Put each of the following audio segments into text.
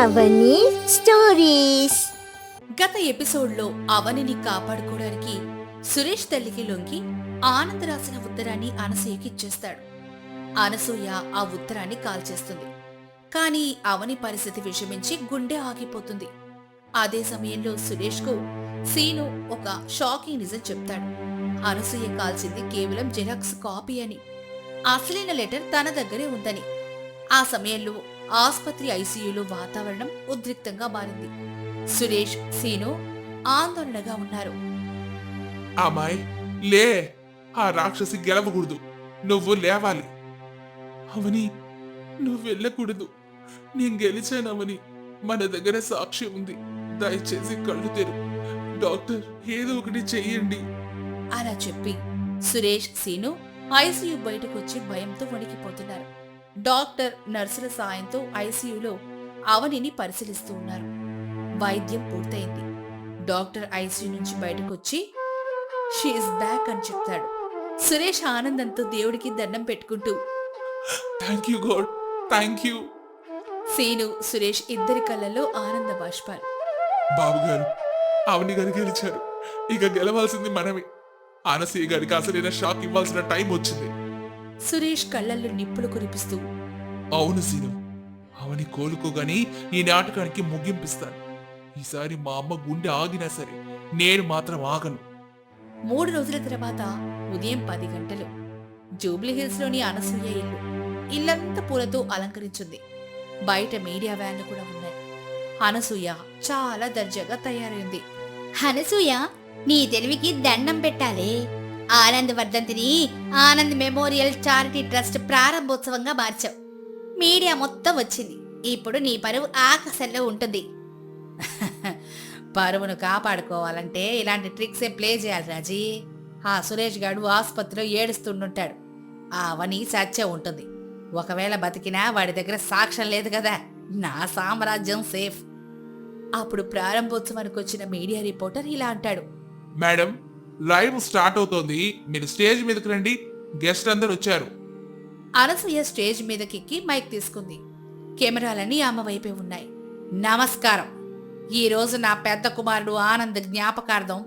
అవని stories. గత ఎపిసోడ్లో అవనిని కాపాడుకోవడానికి సురేష్ తల్లికి లొంగి ఆనంద్ రాసిన ఉత్తరాన్ని అనసూయకి ఇచ్చేస్తాడు. అనసూయ ఆ ఉత్తరాన్ని కాల్చేస్తుంది. కానీ అవని పరిస్థితి విషమించి గుండె ఆగిపోతుంది. అదే సమయంలో సురేష్కు సీను ఒక షాకింగ్ నిజం చెప్తాడు. అనసూయ కాల్చింది కేవలం జెరాక్స్ కాపీ అని, అసలైన లెటర్ తన దగ్గరే ఉందని. ఆ సమయంలో ఆస్పత్రి ఐసీయూలో వాతావరణం ఉద్రిక్తంగా మారింది. సురేష్, సీను ఆందోళనగా ఉన్నారు. అమ్మాయి లే, ఆ రాక్షసి గెలవకూడదు, నువ్వు లేవాలి. అవని, నువ్వు వెళ్ళకూడదు, నేను గెలిచానవని. మన దగ్గర సాక్షి ఉంది, దయచేసి కళ్ళు తెరు. డాక్టర్ ఏదో ఒకటి చెయ్యండి. అలా చెప్పి సురేష్, సీను ఐసీయూ బయటకు వచ్చి భయంతో వణికిపోతున్నారు. డాక్టర్, నర్సుల సాయంతో ఐసీయూలో అవనిని పరిశీలిస్తూ ఉన్నారు. వైద్యం పూర్తయింది. డాక్టర్ ఐసీయూ నుంచి బయటకు వచ్చి షీఈస్ బ్యాక్ అని చెప్తాడు. సురేష్ ఆనందంతో దేవుడికి దండం పెట్టుకుంటూ thank you God, thank you. Seenu, Suresh ఇద్దరి కళ్ళల్లో ఆనంద బాష్పాలు. బాబు గారు, అవని గారు గెలిచారు. ఇక గెలవాల్సింది మనమే. అనసూయ గారికి అసలైన షాక్ ఇవ్వాల్సిన టైం వచ్చింది. సురేష్ కళ్ళల్లో నిప్పులు కురిపిస్తూ, అవును సీను, అవని కోలుకోగాని ఈ నాటకానికి ముగింపిస్తాను. ఈసారి మా అమ్మ గుండె ఆగినా సరే నేను మాత్రం ఆగను. 3 రోజుల తర్వాత ఉదయం 10 గంటలు జూబ్లీహిల్స్ లోని అనసూయ ఇల్లు. ఇల్లంతా పూలతో అలంకరించింది. బయట మీడియా వ్యాన్లు కూడా ఉన్నాయి. అనసూయ చాలా దర్జాగా తయారైంది. అనసూయ, నీ తెలివికి దండం పెట్టాలి. ఆనంద్ వర్ధంతిని ఆనంద్ మెమోరియల్ చారిటీ ట్రస్ట్ ప్రారంభోత్సవంగా మార్చావు. మీడియా మొత్తం వచ్చింది. ఇప్పుడు నీ పరువు ఆకాశంలో ఉంటుంది. పరువును కాపాడుకోవాలంటే ఇలాంటి ట్రిక్సే ప్లే చేయాలి రాజీ. ఆ సురేష్ గాడు ఆసుపత్రిలో ఏడుస్తుంటాడు. ఆ అవని సత్య ఉంటుంది. ఒకవేళ బతికినా వాడి దగ్గర సాక్ష్యం లేదు కదా. నా సామ్రాజ్యం సేఫ్. అప్పుడు ప్రారంభోత్సవానికి వచ్చిన మీడియా రిపోర్టర్ ఇలా అంటాడు. మేడం, లైవ్ స్టార్ట్ అవుతోంది, మీరు స్టేజ్ మీదకి రండి. గెస్ట్ అందరు వచ్చారు. అనసూయ స్టేజ్ మీదకెక్కి మైక్ తీసుకుంది. కెమెరాలన్నీ ఆమె వైపే ఉన్నాయి. నమస్కారం. ఈ రోజు నా పెద్ద కుమారుడు ఆనంద్ జ్ఞాపకార్థం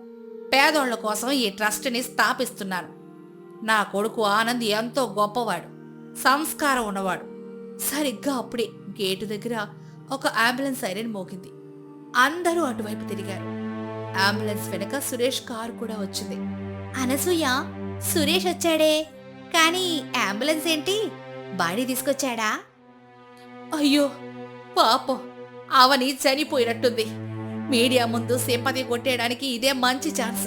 పేదోళ్ల కోసం ఈ ట్రస్ట్ని స్థాపిస్తున్నాను. నా కొడుకు ఆనంద్ ఎంతో గొప్పవాడు, సంస్కారం ఉన్నవాడు. సరిగ్గా అప్పుడే గేటు దగ్గర ఒక అంబులెన్స్ సైరన్ మోగింది. అందరూ అటువైపు తిరిగారు. అంబులెన్స్ వెనక సురేష్ కారు కూడా వచ్చింది. అనసూయ, సురేష్ వచ్చాడే, కానీ అంబులెన్స్ ఏంటి? బాడీ తీసుకొచ్చాడా? అయ్యో పాపం, అవని చనిపోయినట్టుంది. మీడియా ముందు సింపతి కొట్టేయడానికి ఇదే మంచి ఛాన్స్.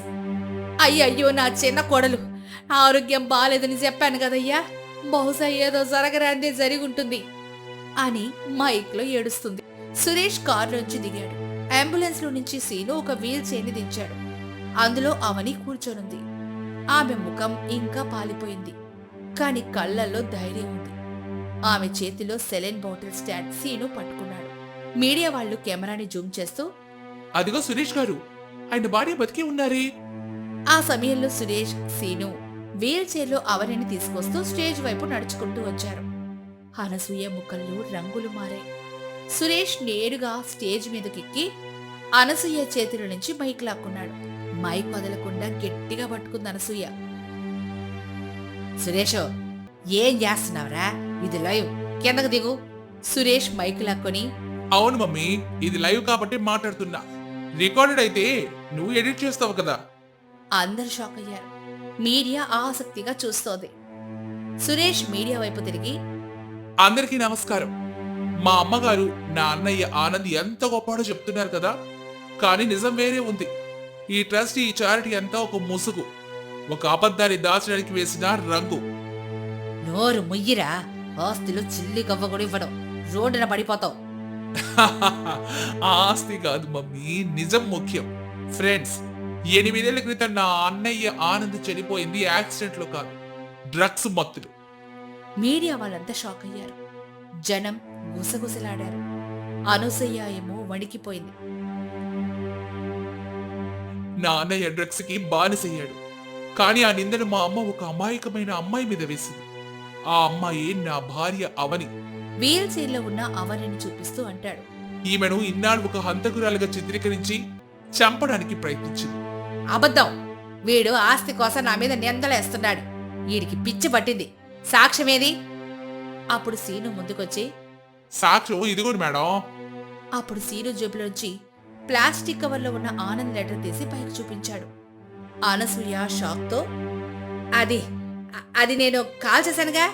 అయ్యయ్యో, నా చిన్న కోడలు ఆరోగ్యం బాలేదని చెప్పాను కదయ్యా, బహుశా ఏదో జరగరాందే జరిగుంటుంది అని మైక్లో ఏడుస్తుంది. సురేష్ కారులోంచి దిగాడు. అంబులెన్స్ లో నుంచి సీను ఒక వీల్ చైర్ని దించాడు. అందులో అవని కూర్చొనుంది. ఆమె ముఖం ఇంకా పాలిపోయింది, కాని కళ్ళల్లో ధైర్యం ఉంది. ఆమె చేతిలో సెలైన్ బాటిల్ స్టాండ్ సీను పట్టుకున్నాడు. మీడియా వాళ్ళు కెమెరాని జూమ్ చేస్తూ, అదిగో సురేష్ గారు, ఆయన భార్య బతికే ఉన్నారే. ఆ సమయంలో సురేష్, సీను వీల్ చైర్లో అవనిని తీసుకొస్తూ స్టేజ్ వైపు నడుచుకుంటూ వచ్చారు. అనసూయ ముఖంలో రంగులు మారాయి. సురేష్ నేరుగా స్టేజ్ మీదకెక్కి అనసూయ చేతిలో నుంచి మైక్ లాక్కున్నాడు. మైక్ వదలకుండా గట్టిగా పట్టుకుంది అనసూయ. సురేష్, ఏం చేస్తున్నావురా? ఇది లైవ్, కిందకు దిగు. సురేష్ మైక్ లాక్కొని, అవును మమ్మీ, ఇది లైవ్ కాబట్టి మాట్లాడుతున్నా. రికార్డెడ్ అయితే నువ్వు ఎడిట్ చేస్తావు కదా. అందరు షాక్ అయ్యారు. మీడియా ఆసక్తిగా చూస్తోంది. సురేష్ మీడియా వైపు తిరిగి, అందరికీ నమస్కారం. మా అమ్మగారు, నా అన్నయ్య ఆనంద్ ఎంత గొప్పవాడో చెప్తున్నారు కదా, కానీ నిజం వేరే ఉంది. ఈ ట్రస్ట్, ఈ చారిటీ అంతా ఒక ముసుగు, ఒక అబద్ధాన్ని దాచడానికి వేసిన రంగు. నోరు ముయ్యిరా, ఆస్తులు చిల్లి గవ్వ కూడా ఇవ్వడం, రోడ్డున పడిపోతావు. ఆస్తి కాదు మమ్మీ, నిజం ముఖ్యం. ఫ్రెండ్స్, 8 ఏళ్ల క్రితం నా అన్నయ్య ఆనంద్ చనిపోయింది యాక్సిడెంట్ లో కాదు, డ్రగ్స్ మత్తులు. మీడియా వాళ్ళంతా షాక్ అయ్యారు. జనం గుసగుసలాడారు. అనసూయ ఏమో వణికిపోయింది. నా అన్నయ్య డ్రగ్స్ కి బానిసయ్యాడు, కానీ ఆ నిందను మా అమ్మ ఒక అమాయకమైన అమ్మాయి మీద వేసింది. ఆ అమ్మాయి నా భార్య అవని. వీల్ చైర్లో ఉన్న అవనిని చూపిస్తూ అంటాడు. ఈమెను ఇన్నాళ్ళు ఒక హంతకురాలుగా చిత్రీకరించి చంపడానికి ప్రయత్నించింది. అబద్ధం. వీడు ఆస్తి కోసం నా మీద నిందలేస్తున్నాడు. వీడికి పిచ్చి పట్టింది. సాక్ష్యమేది? అప్పుడు సీను ముందుకొచ్చి, సాక్ష్యం ఇదిగోండి మేడం. అప్పుడు సీను జేబులోంచి ప్లాస్టిక్ కవర్లో ఉన్న ఆనంద్ లెటర్ తీసి పైకి చూపించాడు. అనసూయ షాక్తో, అది అది నేను కాల్ చేశానుగా.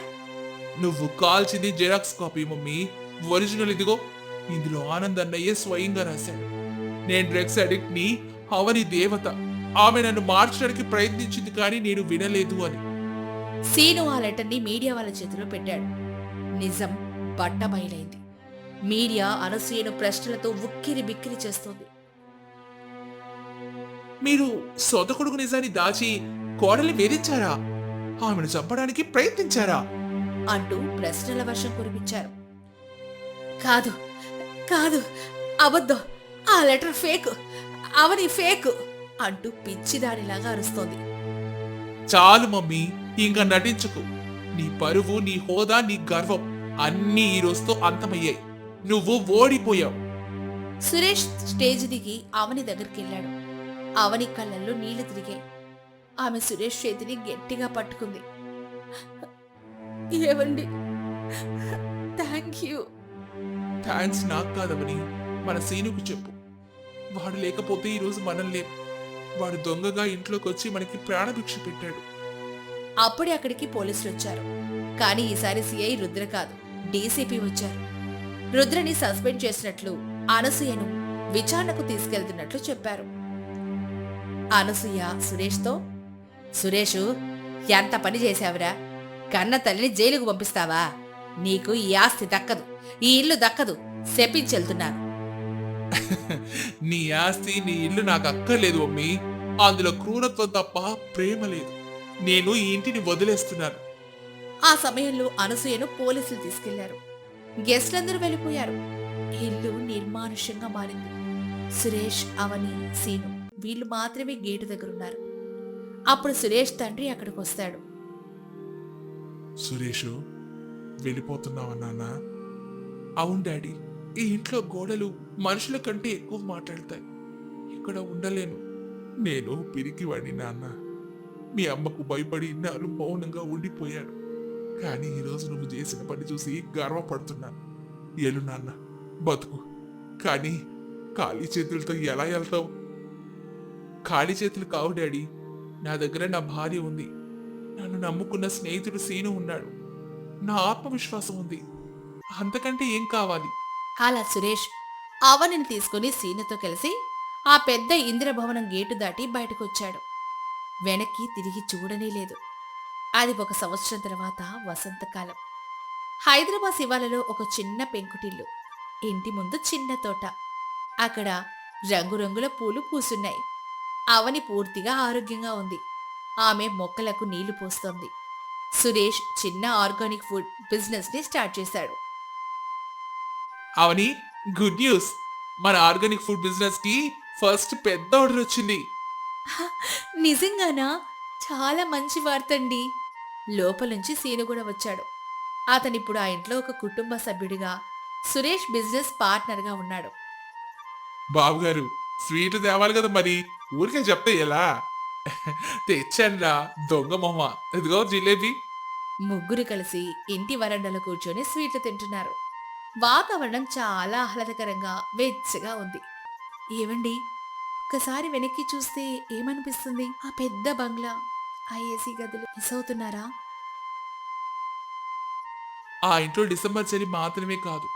నువ్వు కాల్చింది జెరాక్స్ కాపీ మమ్మీ, ఒరిజినల్ ఇదిగో. ఇందులో ఆనంద్ అన్నయ్యే స్వయంగా రాశాడు. నేను డ్రగ్స్ అడిక్ట్ ని, అవని దేవత. ఆమె నన్ను మార్చడానికి ప్రయత్నించింది కానీ నేను వినలేదు అని. సీను ఆ లెటర్ని మీడియా వాళ్ళ చేతిలో పెట్టాడు. నిజం బట్టబయలైంది. మీడియా అనసూయను ప్రశ్నలతో ఉక్కిరి బిక్కిరి చేస్తోంది. మీరు సొంత కొడుకు నిజాన్ని దాచి కోడల్ని వేధించారా? ఆమెను చంపడానికి ప్రయత్నించారా? అంటూ ప్రశ్నల వర్షం కురిపించారు. కాదు కాదు, అబద్ధం. ఆ లెటర్ ఫేక్, అవని ఫేక్ అంటూ పిచ్చిదానిలాగా అరుస్తోంది. చాలు మమ్మీ, ఇంకా నటించకు. నీ పరువు, నీ హోదా, నీ గర్వం అన్నీ ఈ రోజుతో అంతమయ్యాయి. నువ్వు ఓడిపోయావు. సురేష్ స్టేజ్ దిగి అవని దగ్గరికి వెళ్ళాడు. అవని కళ్ళల్లో నీళ్లు తిరిగాయి. ఆమె సురేష్ చేతిని గట్టిగా పట్టుకుంది. ఏవండి, థ్యాంక్ యూ. థ్యాంక్స్ నాకు కాదవని, మన సీనుకు చెప్పు. వాడు లేకపోతే ఈరోజు మనం లేం. వాడు దొంగగా ఇంట్లోకి వచ్చి మనకి ప్రాణభిక్ష పెట్టాడు. అప్పుడే అక్కడికి పోలీసులు వచ్చారు. కానీ ఈసారి సిఐ రుద్ర కాదు, డీసీపీ వచ్చారు. రుద్రని సస్పెండ్ చేసినట్లు, అనసూయను విచారణకు తీసుకెళ్తున్నట్లు చెప్పారు. అనసూయ సురేష్తో, సురేషు, ఎంత పని చేశావురా? కన్న తల్లిని జైలుకు పంపిస్తావా? నీకు ఈ ఆస్తి దక్కదు, ఈ ఇల్లు దక్కదు. శపించెళ్తున్నాను. నీ ఆస్తి, నీ ఇల్లు నాకు అక్కర్లేదు మమ్మీ. అందులో క్రూరత్వం తప్ప ప్రేమ లేదు. నేను ఈ ఇంటిని వదిలేస్తున్నాను. ఆ సమయంలో అనసూయను పోలీసులు తీసుకెళ్లారు. గెస్ట్లందరూ వెళ్ళిపోయారు. ఇల్లు నిర్మానుష్యంగా మారింది. సురేష్, అవని, సీను వీళ్ళు మాత్రమే గేటు దగ్గరున్నారు. అప్పుడు సురేష్ తండ్రి అక్కడికి వస్తాడు. సురేషు, వెళ్ళిపోతున్నావా నాన్న? అవును డాడీ. ఈ ఇంట్లో గోడలు మనుషుల కంటే ఎక్కువ మాట్లాడతాయి. ఇక్కడ ఉండలేను. నేను పిరికివాడిని నాన్న. మీ అమ్మకు భయపడి ఇన్నాళ్ళు మౌనంగా ఉండిపోయాడు. కానీ ఈరోజు నువ్వు చేసిన పని చూసి గర్వపడుతున్నాను. ఎలు నాన్న, బతుకు. కానీ ఖాళీ చేతులతో ఎలా వెళ్తావు? ఖాళీ చేతులు కావు డాడీ. నా దగ్గర నా భార్య ఉంది. నన్ను నమ్ముకున్న స్నేహితుడు సీను ఉన్నాడు. నా ఆత్మవిశ్వాసం ఉంది. అంతకంటే ఏం కావాలి? అలా సురేష్ అవనిని తీసుకుని సీనుతో కలిసి ఆ పెద్ద ఇంద్రభవనం గేటు దాటి బయటకొచ్చాడు. వెనక్కి తిరిగి చూడనే లేదు. అది 1 సంవత్సరం తర్వాత వసంతకాలం. హైదరాబాద్ శివాలలో ఒక చిన్న పెంకుటిల్లు. ఇంటి ముందు చిన్న తోట. అక్కడ రంగురంగుల పూలు పూసున్నాయి. అవని పూర్తిగా ఆరోగ్యంగా ఉంది. ఆమె మొక్కలకు నీళ్లు పోస్తోంది. సురేష్ చిన్న ఆర్గానిక్ ఫుడ్ బిజినెస్ ని స్టార్ట్ చేశాడు. అవని, గుడ్ న్యూస్. మన ఆర్గానిక్ ఫుడ్ బిజినెస్ కి ఫస్ట్ పెద్ద ఆర్డర్ వచ్చింది. నిజంగానా? చాలా మంచి వార్తండి. లోపలుంచి సీను కూడా వచ్చాడు. అతనిప్పుడు ఆ ఇంట్లో ఒక కుటుంబ సభ్యుడిగా, సురేష్ బిజినెస్ పార్ట్నర్గా ఉన్నాడు. బాబుగారు, స్వీట్ తేవాలి కదా మరి. ఊరికే చెప్తే ఎలా? తెచ్చానురా దొంగ మొహ. ఇదిగో జిలేబీ. ముగ్గురు కలిసి ఇంటి వరండాలో కూర్చొని స్వీట్లు తింటున్నారు. వాతావరణం చాలా ఆహ్లాదకరంగా వెచ్చగా ఉంది. ఏవండి, ఒక్కసారి వెనక్కి చూస్తే ఏమనిపిస్తుంది? ఆ పెద్ద బంగ్లా, ఆ ఏసీ గదులు మిస్ అవుతున్నారా? ఆ ఇంట్లో డిసెంబర్ చలి మాత్రమే కాదు,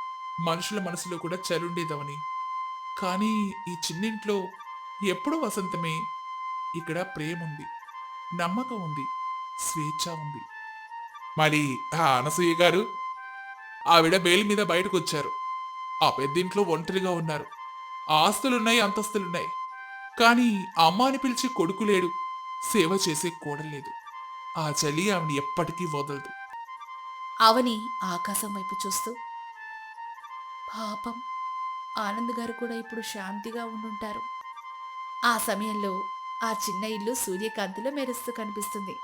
మనుషుల మనసులో కూడా చలి ఉండేదవని. కానీ ఈ చిన్నింట్లో ఎప్పుడూ వసంతమే. ఇక్కడ ప్రేమ ఉంది, నమ్మకం ఉంది, స్వేచ్ఛ ఉంది. మరి ఆ అనసూయ గారు, ఆవిడ బెయిల్ మీద బయటకు వచ్చారు. ఆ పెద్దింట్లో ఒంటరిగా ఉన్నారు. ఆస్తులున్నాయి, అంతస్తులున్నాయి. కానీ అమ్మ అని పిలిచే కొడుకు లేడు, సేవ చేసే కోడలేదు. ఆ చలి ఆవిడ ఎప్పటికీ వదలదు. అవని ఆకాశం వైపు చూస్తూ, పాపం ఆనంద్ గారు కూడా ఇప్పుడు శాంతిగా ఉండుంటారు. ఆ సమయంలో ఆ చిన్న ఇల్లు సూర్యకాంతిలో మెరుస్తూ కనిపిస్తుంది.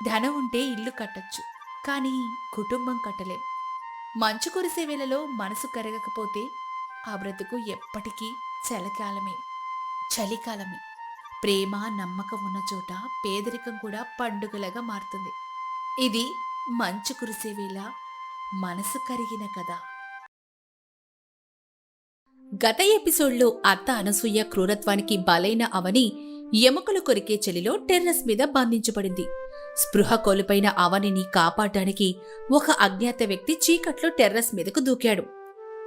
ధనం ఉంటే ఇల్లు కట్టొచ్చు, కానీ కుటుంబం కట్టలేం. మంచు కురిసే వేళలో మనసు కరగకపోతే ఆ బ్రతుకు ఎప్పటికీ చలికాలమే. ప్రేమ నమ్మకం ఉన్న చోట పేదరికం కూడా పండుగలాగా మారుతుంది. ఇది మంచు కురిసే వేళ మనసు కరిగిన కథ. గత ఎపిసోడ్లో అత్త అనసూయ క్రూరత్వానికి బలైన అవని ఎముకలు కొరికే చలిలో టెర్రస్ మీద బంధించబడింది. స్పృహ కోల్పోయిన అవనిని కాపాడటానికి ఒక అజ్ఞాత వ్యక్తి చీకట్లో టెర్రస్ మీదకు దూకాడు.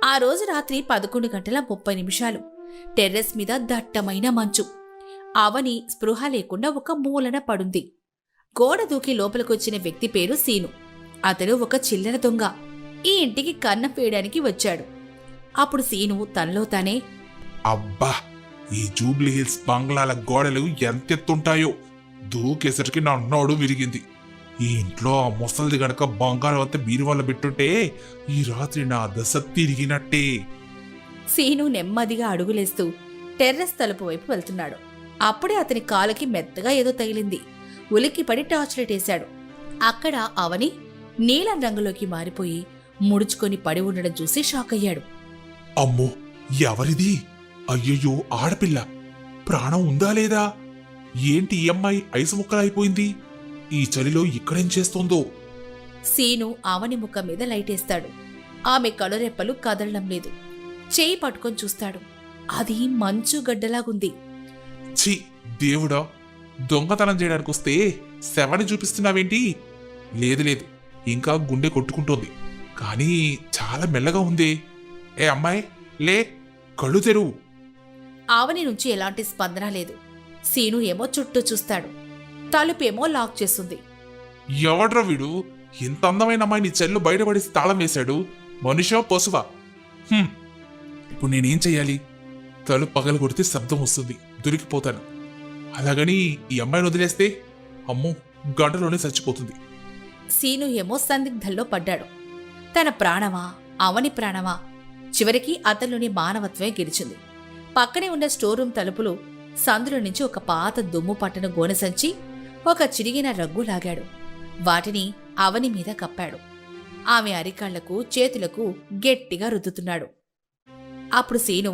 ఆ రోజు రాత్రి 11:30 టెర్రస్ మీద దట్టమైన మంచు. అవని స్పృహ లేకుండా ఒక మూలన పడుంది. గోడ దూకి లోపలికొచ్చిన వ్యక్తి పేరు సీను. అతడు ఒక చిల్లర దొంగ. ఈ ఇంటికి కన్నం వేయడానికి వచ్చాడు. అప్పుడు సీను తనలో తానే, అబ్బా, ఈ జూబ్లీ హిల్స్ బంగ్లాల గోడలు ఎంతెత్తుంటాయో, దూకేసరికి నా నోడు విరిగింది. ఈ ఇంట్లో ఆ ముసలిది గనక బంగారం అంతా బీరువాళ్ళ పెట్టుంటే ఈ రాత్రి నా దశ తిరిగినట్టే. సీను నెమ్మదిగా అడుగులేస్తూ టెర్రస్ తలుపు వైపు వెళ్తున్నాడు. అప్పుడే అతని కాలుకి మెత్తగా ఏదో తగిలింది. ఉలిక్కిపడి టార్చ్ లైట్ వేశాడు. అక్కడ అవని నీలం రంగులోకి మారిపోయి ముడుచుకొని పడి ఉండడం చూసి షాక్ అయ్యాడు. అమ్మో, ఎవరిది? అయ్యయ్యో, ఆడపిల్ల. ప్రాణం ఉందా లేదా? ఏంటి ఈ అమ్మాయి ఐసు ముక్కలైపోయింది? ఈ చలిలో ఇక్కడేం చేస్తోందో? సీను అవని ముఖం మీద లైటేస్తాడు. ఆమె కనురెప్పలు కదలడం లేదు. చేయి పట్టుకొని చూస్తాడు. అది మంచు గడ్డలాగుంది. ఛీ, దేవుడా, దొంగతనం చేయడానికి వస్తే శవాన్ని చూపిస్తున్నావేంటి? లేదు లేదు, ఇంకా గుండె కొట్టుకుంటోంది. కానీ చాలా మెల్లగా ఉంది. ఏ అమ్మాయి, లే, కళ్ళు తెరువు. ఆవని నుంచి ఎలాంటి స్పందన లేదు. సీను ఏమో చుట్టూ చూస్తాడు. తలుపేమో లాక్ చేస్తుంది. ఎవడ్రా వీడు? ఇంత అందమైన అమ్మాయిని చెల్లు బయటపడేసి తాళం వేశాడు. మనిషో పశువా? ఇప్పుడు నేనేం చెయ్యాలి? తలుపు పగలు కొడితే శబ్దం వస్తుంది, దొరికిపోతాను. అలాగని ఈ అమ్మాయిని వదిలేస్తే అమ్మో, గంటలోనే చచ్చిపోతుంది. సీను ఏమో సందిగ్ధంలో పడ్డాడు. తన ప్రాణమా, అవని ప్రాణమా? చివరికి అతనిలోని మానవత్వమే గెలిచింది. పక్కనే ఉన్న స్టోర్ రూమ్ తలుపులు సందులో నుంచి ఒక పాత దుమ్ము పట్టిన గోనె సంచి, ఒక చిరిగిన రగ్గు లాగాడు. వాటిని అవని మీద కప్పాడు. ఆమె అరికాళ్లకు చేతులకు గట్టిగా రుద్దుతున్నాడు. అప్పుడు సీను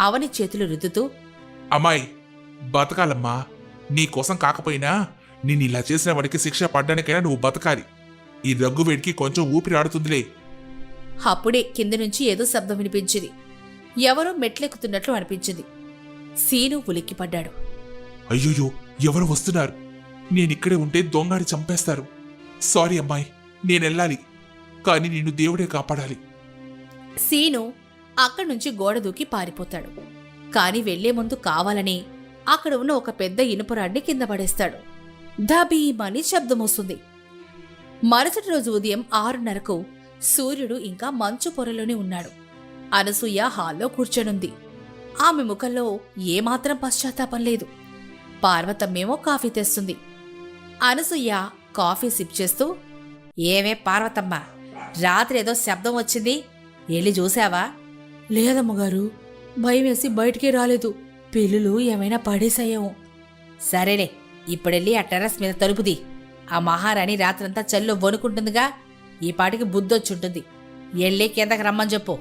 అవని చేతులు రుద్దుతూ, అమ్మాయి, బతకాలమ్మా. నీకోసం కాకపోయినా నేను ఇలా చేసిన వాడికి శిక్ష పడ్డానికైనా నువ్వు బతకాలి. ఈ రగ్గు వేడికి కొంచెం ఊపిరి ఆడుతుందిలే. అప్పుడే కింద నుంచి ఏదో శబ్దం వినిపించింది. ఎవరో మెట్లెక్కుతున్నట్లు అనిపించింది. సీను ఉలిక్కిపడ్డాడు. అయ్యోయ్యో, ఎవరు వస్తున్నారు? నేనిక్కడే ఉంటే దొంగాడి చంపేస్తారు. సారీ అమ్మాయి, నేనెళ్ళాలి. కానీ నిన్ను దేవుడే కాపాడాలి. సీను అక్కడి నుంచి గోడ దూకి పారిపోతాడు. కాని వెళ్లే ముందు కావాలని అక్కడ ఉన్న ఒక పెద్ద ఇనుపరాడ్ని కింద పడేస్తాడు. ధబీమని శబ్దం వస్తుంది. మరుసటి రోజు ఉదయం 6:30కు సూర్యుడు ఇంకా మంచు పొరలోనే ఉన్నాడు. అనసూయ హాల్లో కూర్చొనుంది. ఆమె ముఖంలో ఏమాత్రం పశ్చాత్తాపం లేదు. పార్వతమ్మేమో కాఫీ తెస్తుంది. అనసూయ కాఫీ సిప్ చేస్తూ, ఏమే పార్వతమ్మ, రాత్రి ఏదో శబ్దం వచ్చింది, వెళ్ళి చూసావా? లేదమ్మగారు, భయమేసి బయటికే రాలేదు. పిల్లులు ఏమైనా పడేసాయేమో. సరేలే, ఇప్పుడెళ్ళి ఆ టెర్రస్ మీద తలుపుది. ఆ మహారాణి రాత్రంతా చల్లో వణుకుంటుందిగా, ఈ పాటికి బుద్ధొచ్చుంటుంది. ఎళ్ళి కిందకి రమ్మని చెప్పు.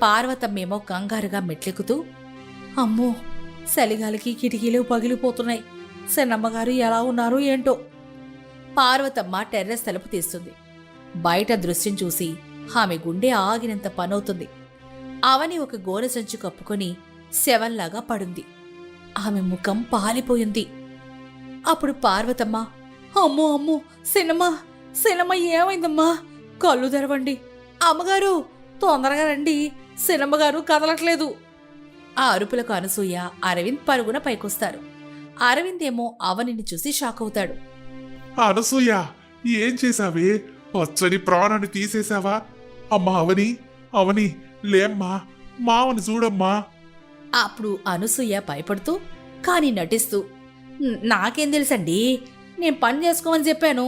పార్వతమ్మేమో కంగారుగా మెట్లెక్కుతూ, అమ్మో, చలిగాలికి కిటికీలు పగిలిపోతున్నాయి. సన్నమ్మగారు ఎలా ఉన్నారో ఏంటో. పార్వతమ్మ టెర్రస్ తలుపు తీస్తుంది. బయట దృశ్యం చూసి ఆమె గుండె ఆగినంత పనవుతుంది. అవని ఒక గోనె సంచి కప్పుకొని శవంలాగా పడుంది. ఆమె ముఖం పాలిపోయింది. అప్పుడు పార్వతమ్మ, అమ్మో అమ్మో, సినమ్మ ఏమైందమ్మా? కళ్ళు తెరవండి. అమ్మగారు, తొందరగా రండి, సినమ్మగారు కదలట్లేదు. ఆ అరుపులకు అనసూయ, అరవింద్ పరుగున పైకొస్తారు. అరవింద్ ఏమో అవనిని చూసి షాక్ అవుతాడు. అనసూయ, ఏం చేశావే? వచ్చని ప్రాణాన్ని తీసేశావా? అమ్మా అవని, లేమ్మా, మావని చూడమ్మా. అప్పుడు అనసూయ భయపడుతూ కాని నటిస్తూ, నాకేం తెలుసండి, నేను పని చేసుకోమని చెప్పాను.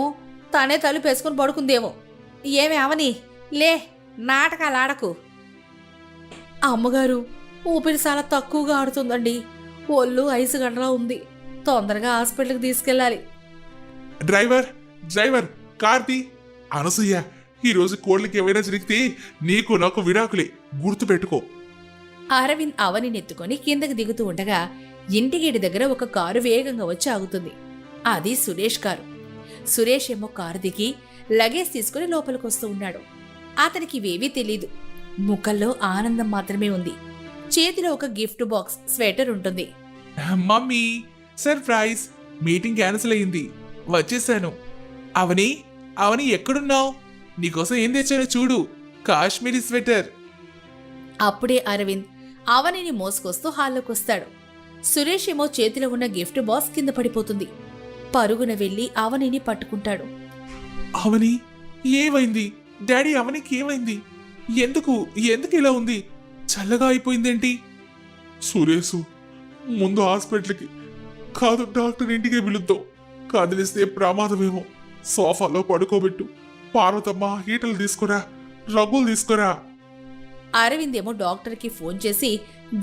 తనే తలుపేసుకుని పడుకుందేమో. ఏమే అవని, లే, నాటకాలాడకు. అమ్మగారు, ఊపిరి చాలా తక్కువగా ఆడుతుందండి. ఒళ్ళు ఐసు గంటలా ఉంది. తొందరగా హాస్పిటల్కి తీసుకెళ్ళాలి. డ్రైవర్, కార్తీ. అనసూయ, ఈరోజు కోళ్ళకి ఏమైనా జరిగితే నీకు నాకు విడాకులే, గుర్తుపెట్టుకో. అరవింద్ అవనిని ఎత్తుకొని కిందకి దిగుతూ ఉండగా ఇంటి గేటు దగ్గర ఒక కారు వేగంగా వచ్చి ఆగుతుంది. అది సురేష్ కారు. సురేష్ ఏమో కారు దిగి లగేజ్ తీసుకుని లోపలికొస్తూ ఉన్నాడు. అతనికి ఇవేవీ తెలీదు. ముఖంలో ఆనందం మాత్రమే ఉంది. చేతిలో ఒక గిఫ్ట్ బాక్స్, స్వెటర్ ఉంటుంది. మమ్మీ సర్ప్రైజ్, మీటింగ్ క్యాన్సిల్ అయింది, వచ్చేసాను. అవని అవని ఎక్కడున్నావు? నీకోసం ఏం తెచ్చానో చూడు, కాశ్మీరీ స్వెటర్. అప్పుడే అరవింద్ అవనిని మోసుకొస్తూ హాల్లోకొస్తాడు. సురేష్ ఏమో చేతిలో ఉన్న గిఫ్ట్ బాక్స్ కింద పడిపోతుంది. పరుగున వెళ్లి అవనిని పట్టుకుంటాడు. అవని ఏమైంది? డాడీ అవనికి ఏమైంది? ఎందుకు ఎందుకు ఇలా ఉంది? చల్లగా అయిపోయిందేంటి? సురేషు, ముందు హాస్పిటల్కి కాదు డాక్టర్ ఇంటికే పిలుద్దాం. కదిలిస్తే ప్రమాదమేమో. సోఫాలో పడుకోబెట్టు. పార్వతమ్మ హీటర్లు తీసుకురా, రగ్గులు తీసుకురా. అరవింద్ ఏమో డాక్టర్కి ఫోన్ చేసి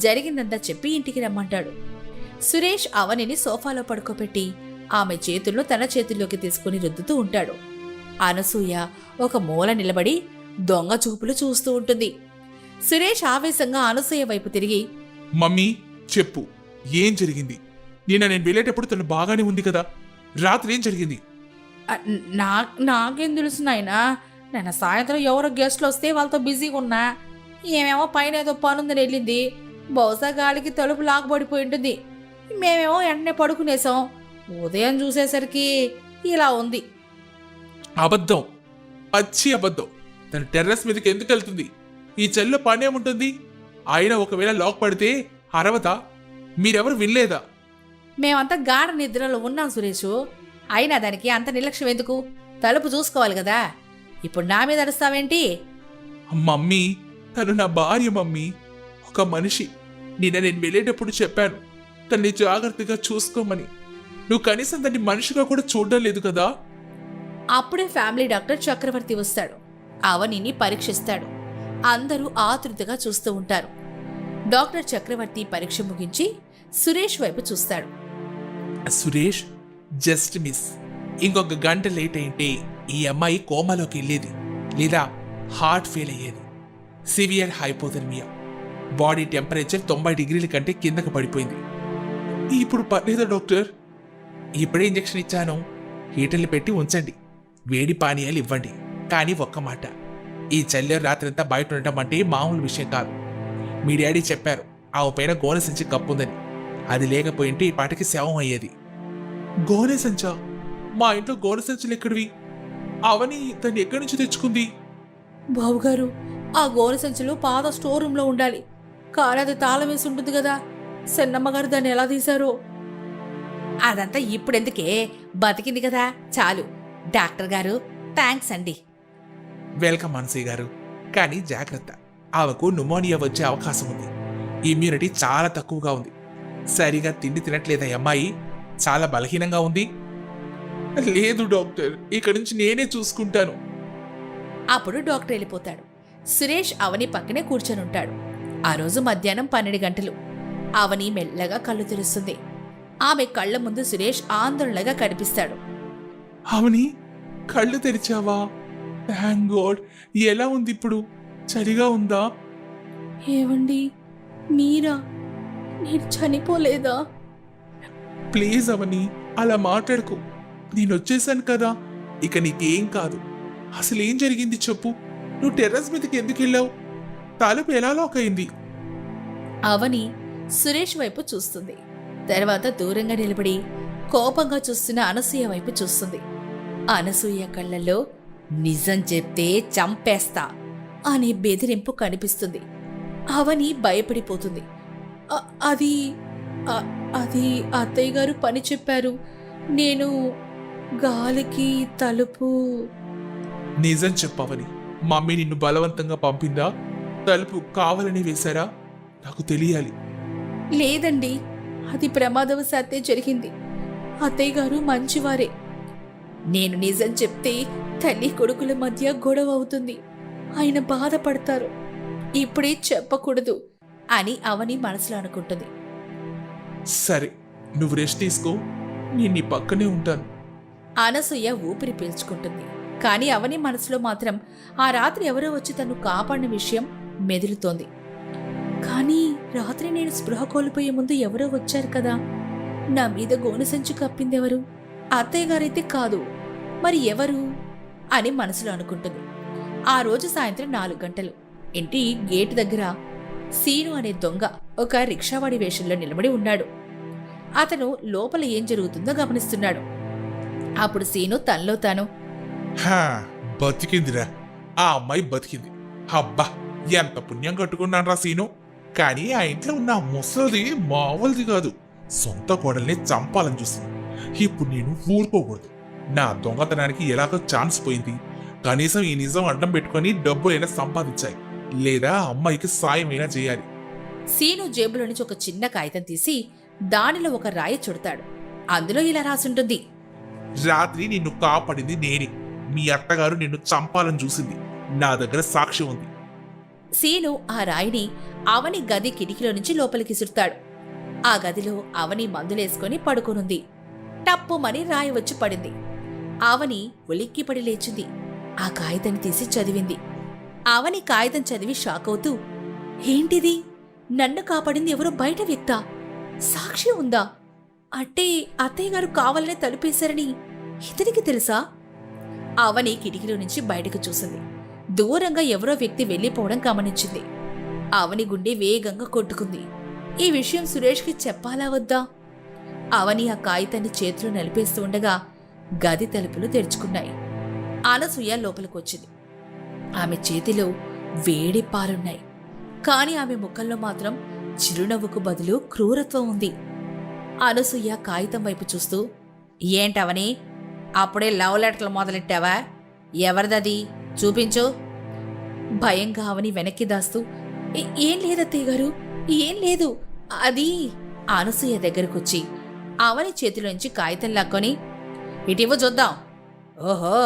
జరిగిందంతా చెప్పి ఇంటికి రమ్మంటాడు. సురేష్ అవనిని సోఫాలో పడుకోబెట్టి ఆమె చేతుల్లో తన చేతుల్లోకి తీసుకుని రుద్దుతూ ఉంటాడు. అనసూయ ఒక మూల నిలబడి దొంగ చూపులు చూస్తూ ఉంటుంది. సురేష్ ఆవేశంగా అనసూయ వైపు తిరిగి, మమ్మీ చెప్పు, ఏం జరిగింది? నేను వెళ్ళేటప్పుడు తను బాగానే ఉంది కదా, రాత్రి ఏం జరిగింది? నాకేం తెలుసు నాయనా, నేను సాయంత్రం ఎవరో గెస్ట్లు వస్తే వాళ్ళతో బిజీగా ఉన్నా. ఏమేమో పైన ఏదో పనుందని వెళ్ళింది. బహుశా గాలికి తలుపు లాగబడిపోయి ఉంటుంది. మేమేమో వెంటనే పడుకునేసాం. ఉదయం చూసేసరికి ఇలా ఉంది. అబద్ధం, పచ్చి అబద్ధం. తన టెర్రస్ మీదకి ఎందుకు వెళ్తుంది? ఈ చెల్లో పనేముంటుంది? అయినా ఒకవేళ లాక్ పడితే అరవదా? మీరెవరు వినలేదా? మేమంతా గాఢ నిద్రలో ఉన్నాం సురేషు. అయినా దానికి అంత నిర్లక్ష్యం ఎందుకు? తలుపు చూసుకోవాలి కదా. ఇప్పుడు నా మీద అరుస్తావేంటి? మమ్మీ, తను నా భార్య మమ్మీ, ఒక మనిషి. నేను వెళ్ళేటప్పుడు చెప్పాను తన్ని జాగ్రత్తగా చూసుకోమని. నువ్వు కనీసం దాన్ని మనిషిగా కూడా చూడడం లేదు కదా. అప్పుడే ఫ్యామిలీ డాక్టర్ చక్రవర్తి వస్తాడు. అవనిని పరీక్షిస్తాడు. అందరూ ఆతృతగా చూస్తూ ఉంటారు. డాక్టర్ చక్రవర్తి పరీక్ష ముగించి సురేష్ వైపు చూస్తాడు. Suresh, just miss. ఇంకొక గంట లేట్ అయింటే ఈ అమ్మాయి కోమాలోకి వెళ్ళేది, లేదా హార్ట్ ఫెయిల్ అయ్యేది. Severe hypothermia. బాడీ టెంపరేచర్ 90 డిగ్రీల కంటే కిందకు పడిపోయింది. ఇప్పుడు పర్లేదా డాక్టర్? ఇప్పుడే ఇంజెక్షన్ ఇచ్చాను. హీటర్లు పెట్టి ఉంచండి, వేడి పానీయాలు ఇవ్వండి. కానీ ఒక్క మాట, ఈ చల్లే రాత్రంతా బయట ఉండటం అంటే మామూలు విషయం కాదు. మీ డాడీ చెప్పారు ఆమె పైన గోనె సంచి కప్పుందని. అది లేకపోయింటే ఈ పాటకి శవం అయ్యేది. గోనె సంచా? మా ఇంట్లో గోనె సంచులు ఎక్కడివి? అవని తను ఎక్కడి నుంచి తెచ్చుకుంది? బావుగారు, ఆ గోనె సంచులు పాత స్టోర్ రూమ్ లో ఉండాలి. కానీ అది తాళం వేసి ఉంటుంది కదా. సెన్నమ్మగారు దాన్ని ఎలా తీశారో. అదంతా ఇప్పుడెందుకే, బతికింది కదా చాలు. డాక్టర్ గారు థ్యాంక్స్ అండి. వెల్కమ్ మనసీ గారు. కానీ జాగ్రత్త, ఆమెకు న్యూమోనియా వచ్చే అవకాశం ఉంది. ఇమ్యూనిటీ చాలా తక్కువగా ఉంది. సరిగా తిండి తినట్లేదా అమ్మాయి? చాలా బలహీనంగా ఉంది. లేదు డాక్టర్, ఇక్కడి నుంచి నేనే చూసుకుంటాను. అప్పుడు డాక్టర్ వెళ్ళిపోతాడు. సురేష్ అవని పక్కనే కూర్చొనుంటాడు. ఆ రోజు మధ్యాహ్నం 12 గంటలు. అవని మెల్లగా కళ్ళు తెరుస్తుంది. ఆమె కళ్ళ ముందు సురేష్ ఆందోళనగా కనిపిస్తాడు. అవని, కళ్ళు తెరిచావా? Thank God. ఎలా ఉంది ఇప్పుడు? చలిగా ఉందా? ఏవండి మీరా? నేను చనిపోలేదా? ప్లీజ్ అవని, అలా మాట్లాడుకో. నేను వచ్చేసాను కదా, ఇక నీకేం కాదు. అసలు ఏం జరిగింది చెప్పు. నువ్వు టెర్రస్ మీదకి ఎందుకు వెళ్ళావు? తలుపు ఎలా లాక్ అయింది? అవని సురేష్ వైపు చూస్తుంది. తర్వాత దూరంగా నిలబడి కోపంగా చూస్తున్న అనసూయ వైపు చూస్తుంది. అనసూయ కళ్ళల్లో నిజం చెప్తే చంపేస్తా అనే బెదిరింపు కనిపిస్తుంది. అవని భయపడిపోతుంది. అది అత్తయ్య గారు పని చెప్పారు. నేను గాలికి తలుపు. నిజం చెప్పవని మమ్మీ నిన్ను బలవంతంగా పంపిందా? తలుపు కావాలని వేశారా? నాకు తెలియాలి. లేదండి, అది ప్రమాదవశాత్తే జరిగింది. అత్తయ్య గారు మంచివారే. నేను నిజం చెప్తే తల్లి కొడుకుల మధ్య గొడవ అవుతుంది. ఆయన బాధపడతారు. ఇప్పుడే చెప్పకూడదు అని అవని మనసులో అనుకుంటుంది. సరే, నువ్వు రెస్ట్ తీసుకో, నేను నీ పక్కనే ఉంటాను. అనసూయ ఊపిరి పీల్చుకుంటుంది. కానీ అవని మనసులో మాత్రం ఆ రాత్రి ఎవరో వచ్చి తను కాపాడిన విషయం మెదులుతోంది. కానీ రాత్రి నేను స్పృహ కోల్పోయే ముందు ఎవరో వచ్చారు కదా, నా మీద గోను సంచి కప్పిందెవరు? అత్తయ్య గారైతే కాదు, మరి ఎవరు అని మనసులో అనుకుంటుంది. ఆ రోజు సాయంత్రం 4 గంటలు ఇంటి గేటు దగ్గర సీను అనే దొంగ ఒక రిక్షావాడి వేషంలో నిలబడి ఉన్నాడు. అతను లోపల ఏం జరుగుతుందో గమనిస్తున్నాడు. అప్పుడు సీను తనలో తాను, హా, బతికిందిరా, ఆ అమ్మాయి బతికింది. అబ్బా, ఎంత పుణ్యం కట్టుకున్నాను రా సీను. కానీ ఆ ఇంట్లో ఉన్న ఆ ముసలిది మామూలుది కాదు, సొంత కోడల్ని చంపాలని చూసింది. ఇప్పుడు నేను ఊరుకోకూడదు. నా దొంగతనానికి ఎలాగో ఛాన్స్ పోయింది. కనీసం ఈ నిజం అడ్డం పెట్టుకుని డబ్బులైనా సంపాదించాలి, లేదా అమ్మాయికి సాయమైనా చేయాలి. సీను జేబులో నుంచి ఒక చిన్న కాగితం తీసి దానిలో ఒక రాయి చుడతాడు. అందులో ఇలా రాసుంటుంది: రాత్రి నిన్ను కాపాడింది నేనే. మీ అత్తగారు నిన్ను చంపాలని చూసింది. నా దగ్గర సాక్ష్యం ఉంది. సీను ఆ రాయిని అవని గది కిటికీలో నుంచి లోపలికి విసురుతాడు. ఆ గదిలో అవని మందులేసుకొని పడుకోనుంది. టప్పుమని రాయి వచ్చి పడింది. అవని ఉలిక్కిపడి లేచింది. ఆ కాగితాన్ని తీసి చదివింది. అవని కాగితం చదివి షాక్ అవుతూ, ఏంటిది? నన్ను కాపాడింది ఎవరో బయట వ్యక్తా? సాక్షి ఉందా? అంటే అత్తయ్య గారు కావాలనే తలుపేశారని ఇతనికి తెలుసా? అవని కిటికీలో నుంచి బయటకు చూసింది. దూరంగా ఎవరో వ్యక్తి వెళ్లిపోవడం గమనించింది. అవని గుండె వేగంగా కొట్టుకుంది. ఈ విషయం సురేష్కి చెప్పాలా వద్దా? అవని ఆ కాగితాన్ని చేతిలో నలిపేస్తూ ఉండగా గది తలుపులు తెరుచుకున్నాయి. అనసూయ లోపలికొచ్చింది. ఆమె చేతిలో వేడి పాలున్నాయి. కాని ఆమె ముఖంలో మాత్రం చిరునవ్వుకు బదులు క్రూరత్వం ఉంది. అనసూయ కాగితం వైపు చూస్తూ, ఏంటవని, అప్పుడే లవ్ లెటర్లు మొదలెట్టావా? ఎవరిదది? చూపించు. భయంగా అవని వెనక్కి దాస్తూ, ఏం లేదత్తయ్య గారు, ఏం లేదు. అది అనసూయ దగ్గరకొచ్చి అవని చేతిలోంచి కాగితం లాక్కొని, ఇటివ్వు చూద్దాం. ఓహో,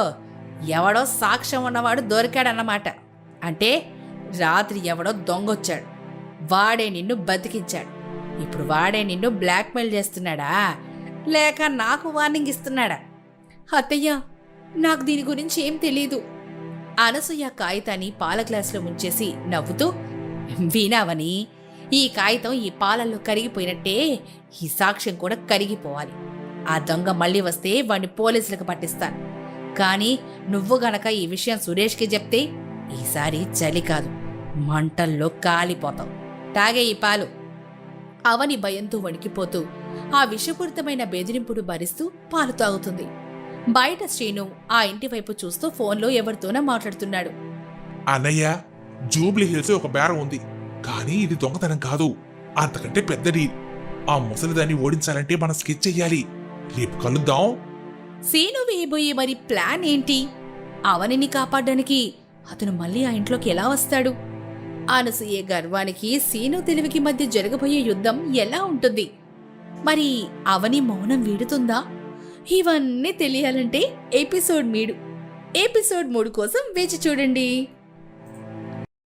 ఎవడో సాక్ష్యం ఉన్నవాడు దొరికాడన్నమాట. అంటే రాత్రి ఎవడో దొంగొచ్చాడు. వాడే నిన్ను బతికించాడు. ఇప్పుడు వాడే నిన్ను బ్లాక్మెయిల్ చేస్తున్నాడా, లేక నాకు వార్నింగ్ ఇస్తున్నాడా? అత్తయ్య, నాకు దీని గురించి ఏం తెలీదు. అనసూయ కాగితాన్ని పాల గ్లాసులో ముంచేసి నవ్వుతూ, వినావని, ఈ కాగితం ఈ పాలల్లో కరిగిపోయినట్టే ఈ సాక్ష్యం కూడా కరిగిపోవాలి. ఆ దొంగ మళ్ళీ వస్తే వాణ్ణి పోలీసులకు పట్టిస్తాను. కానీ నువ్వు గనక ఈ విషయం సురేష్కి చెప్తే ఈసారి చలి కాదు, మంటల్లో కాలిపోతావు. తాగే ఈ పాలు. అవని భయంతో వణికిపోతూ ఆ విషపూరితమైన బెదిరింపుడు భరిస్తూ పాలు తాగుతుంది. బయట శ్రీను ఆ ఇంటి వైపు చూస్తూ ఫోన్లో ఎవరితోనో మాట్లాడుతున్నాడు. అన్నయ్య, జూబ్లీ హిల్స్ ఒక బేరం ఉంది, కానీ ఇది దొంగతనం కాదు, అంతకంటే పెద్ద డీల్. ఆ ముసలిదాన్ని ఓడించాలంటే మనం స్కెచ్ చెయ్యాలి. రేపు కలుద్దాం. సీను వేయబోయే మరి ప్లాన్ ఏంటి? అవనిని కాపాడడానికి అతను మళ్ళీ ఆ ఇంట్లోకి ఎలా వస్తాడు? అనసూయ గర్వానికి సీను తెలివికి మధ్య జరగబోయే యుద్ధం ఎలా ఉంటుంది? మరి అవని మౌనం వీడుతుందా? ఇవన్నీ తెలియాలంటే ఎపిసోడ్ 3 కోసం వేచి చూడండి.